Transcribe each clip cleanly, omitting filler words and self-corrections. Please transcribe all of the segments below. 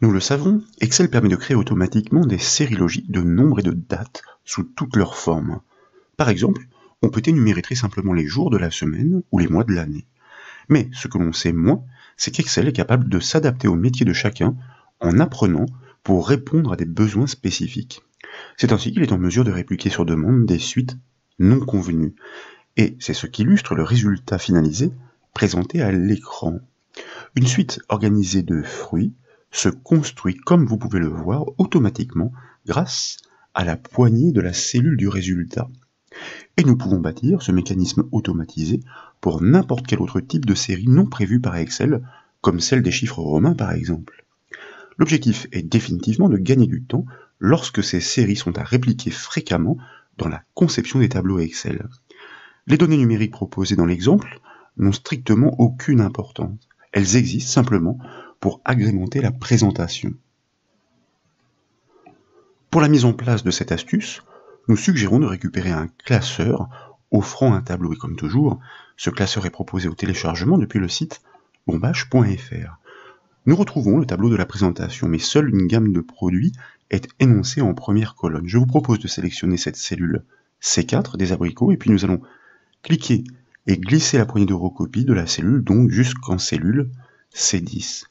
Nous le savons, Excel permet de créer automatiquement des séries logiques de nombres et de dates sous toutes leurs formes. Par exemple, on peut énumérer très simplement les jours de la semaine ou les mois de l'année. Mais ce que l'on sait moins, c'est qu'Excel est capable de s'adapter au métier de chacun en apprenant pour répondre à des besoins spécifiques. C'est ainsi qu'il est en mesure de répliquer sur demande des suites non convenues. Et c'est ce qu'illustre le résultat finalisé présenté à l'écran. Une suite organisée de fruits se construit, comme vous pouvez le voir, automatiquement grâce à la poignée de la cellule du résultat. Et nous pouvons bâtir ce mécanisme automatisé pour n'importe quel autre type de série non prévue par Excel, comme celle des chiffres romains par exemple. L'objectif est définitivement de gagner du temps lorsque ces séries sont à répliquer fréquemment dans la conception des tableaux Excel. Les données numériques proposées dans l'exemple n'ont strictement aucune importance. Elles existent simplement pour agrémenter la présentation. Pour la mise en place de cette astuce, nous suggérons de récupérer un classeur offrant un tableau. Et comme toujours, ce classeur est proposé au téléchargement depuis le site bombache.fr. Nous retrouvons le tableau de la présentation, mais seule une gamme de produits est énoncée en première colonne. Je vous propose de sélectionner cette cellule C4 des abricots, et puis nous allons cliquer et glisser la poignée de recopie de la cellule, donc jusqu'en cellule C10.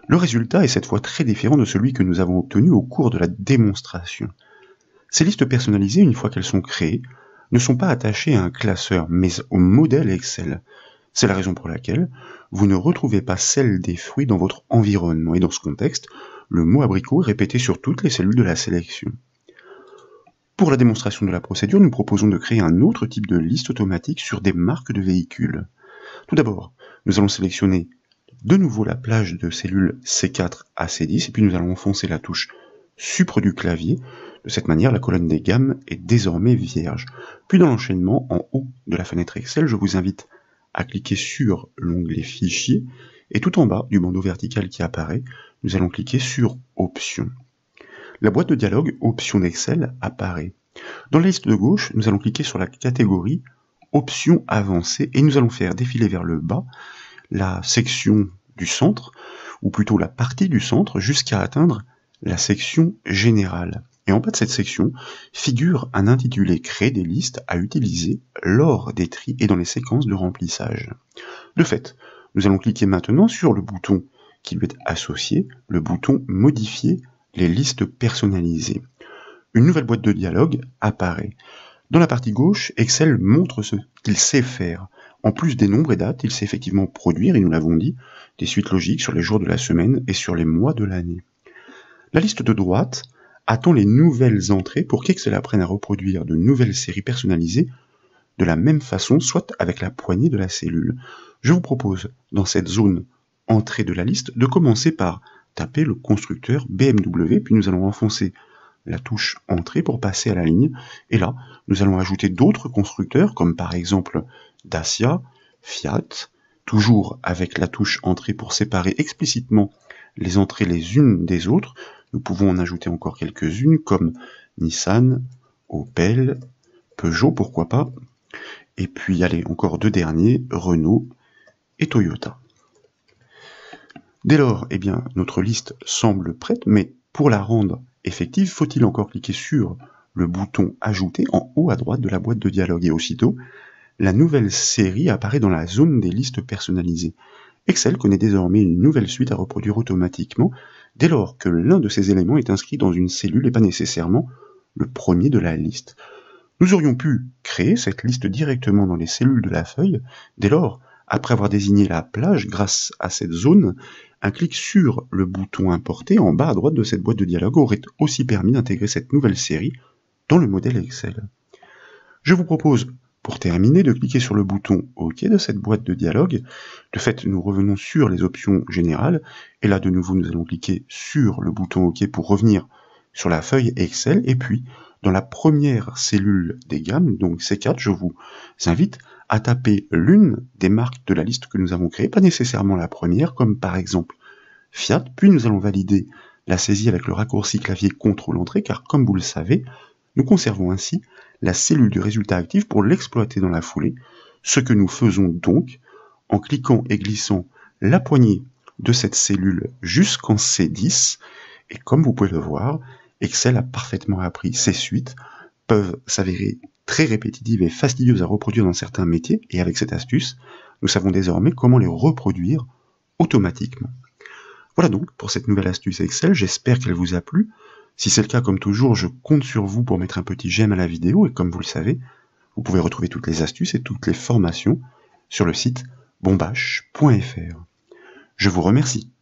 Le résultat est cette fois très différent de celui que nous avons obtenu au cours de la démonstration. Ces listes personnalisées, une fois qu'elles sont créées, ne sont pas attachées à un classeur, mais au modèle Excel. C'est la raison pour laquelle vous ne retrouvez pas celle des fruits dans votre environnement. Et dans ce contexte, le mot abricot est répété sur toutes les cellules de la sélection. Pour la démonstration de la procédure, nous proposons de créer un autre type de liste automatique sur des marques de véhicules. Tout d'abord, nous allons sélectionner de nouveau la plage de cellules C4 à C10, et puis nous allons enfoncer la touche Supre du clavier. De cette manière, la colonne des gammes est désormais vierge. Puis dans l'enchaînement, en haut de la fenêtre Excel, je vous invite à cliquer sur l'onglet Fichier, et tout en bas du bandeau vertical qui apparaît, nous allons cliquer sur Options. La boîte de dialogue Options d'Excel apparaît. Dans la liste de gauche, nous allons cliquer sur la catégorie Options avancées, et nous allons faire défiler vers le bas la section du centre, ou plutôt la partie du centre, jusqu'à atteindre la section générale. Et en bas de cette section figure un intitulé « Créer des listes à utiliser lors des tris et dans les séquences de remplissage ». De fait, nous allons cliquer maintenant sur le bouton qui lui est associé, le bouton « Modifier les listes personnalisées ». Une nouvelle boîte de dialogue apparaît. Dans la partie gauche, Excel montre ce qu'il sait faire. En plus des nombres et dates, il sait effectivement produire, et nous l'avons dit, des suites logiques sur les jours de la semaine et sur les mois de l'année. La liste de droite attend les nouvelles entrées pour qu'Excel apprenne à reproduire de nouvelles séries personnalisées de la même façon, soit avec la poignée de la cellule. Je vous propose, dans cette zone entrée de la liste, de commencer par taper le constructeur BMW, puis nous allons enfoncer la touche Entrée pour passer à la ligne, et là, nous allons ajouter d'autres constructeurs, comme par exemple Dacia, Fiat, toujours avec la touche Entrée pour séparer explicitement les entrées les unes des autres. Nous pouvons en ajouter encore quelques-unes, comme Nissan, Opel, Peugeot, pourquoi pas, et puis, allez, encore deux derniers, Renault et Toyota. Dès lors, eh bien, notre liste semble prête, mais pour la rendre effective, faut-il encore cliquer sur le bouton Ajouter en haut à droite de la boîte de dialogue, et aussitôt, la nouvelle série apparaît dans la zone des listes personnalisées. Excel connaît désormais une nouvelle suite à reproduire automatiquement, dès lors que l'un de ces éléments est inscrit dans une cellule et pas nécessairement le premier de la liste. Nous aurions pu créer cette liste directement dans les cellules de la feuille. Dès lors, après avoir désigné la plage grâce à cette zone, un clic sur le bouton Importer en bas à droite de cette boîte de dialogue aurait aussi permis d'intégrer cette nouvelle série dans le modèle Excel. Je vous propose, pour terminer, de cliquer sur le bouton OK de cette boîte de dialogue. De fait, nous revenons sur les options générales, et là de nouveau nous allons cliquer sur le bouton OK pour revenir sur la feuille Excel, et puis dans la première cellule des gammes, donc C4, je vous invite à taper l'une des marques de la liste que nous avons créée, pas nécessairement la première, comme par exemple Fiat, puis nous allons valider la saisie avec le raccourci clavier CTRL-Entrée, car comme vous le savez, nous conservons ainsi la cellule du résultat actif pour l'exploiter dans la foulée, ce que nous faisons donc en cliquant et glissant la poignée de cette cellule jusqu'en C10, et comme vous pouvez le voir, Excel a parfaitement appris ces suites, peuvent s'avérer très répétitives et fastidieuses à reproduire dans certains métiers, et avec cette astuce, nous savons désormais comment les reproduire automatiquement. Voilà donc pour cette nouvelle astuce Excel, j'espère qu'elle vous a plu. Si c'est le cas, comme toujours, je compte sur vous pour mettre un petit j'aime à la vidéo, et comme vous le savez, vous pouvez retrouver toutes les astuces et toutes les formations sur le site bombache.fr. Je vous remercie.